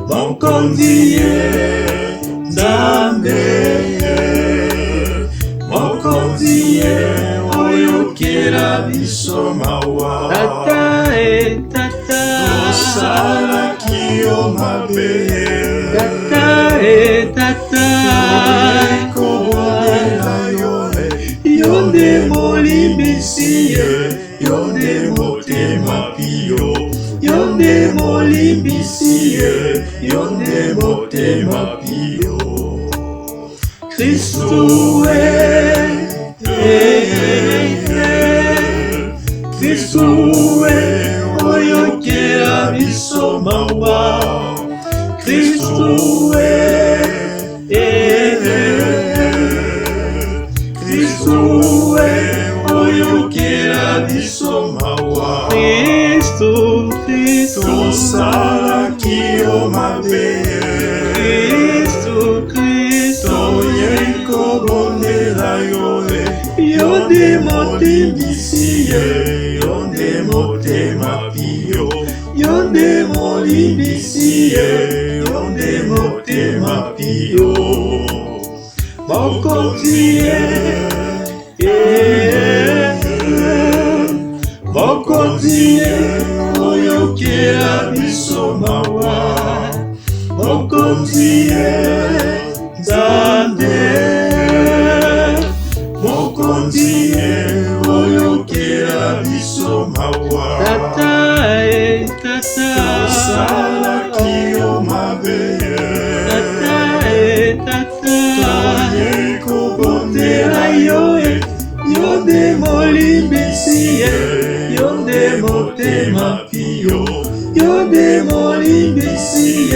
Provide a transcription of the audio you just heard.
Mokonzi Nzambe, Mokonzi oyokela biso mawa. Tata tata, tosalaki yo mabe. Tata tata, ekobondela yo, yo nde molimbisi, yo nde motema pio. yo nde molimbisi, yo nde motema pio. Kristu Kristu oyokela biso mawa. Kristu Kristu oyokela biso mawa. Kristu tosalaki yo mabe. Kristu toyei kobondela yo, yo nde molimbisi, yo nde motema pio. yo nde molimbisi, yo nde motema pio. Mokonzi Mokonzi oyokela biso mawa. Mokonzi Nzambe, Mokonzi oyokela biso mawa. Tata tata, tosalaki yo mabe. Tata tata, toyei kobondela yo, yo nde molimbisi, yo nde motema pio. yo nde molimbisi,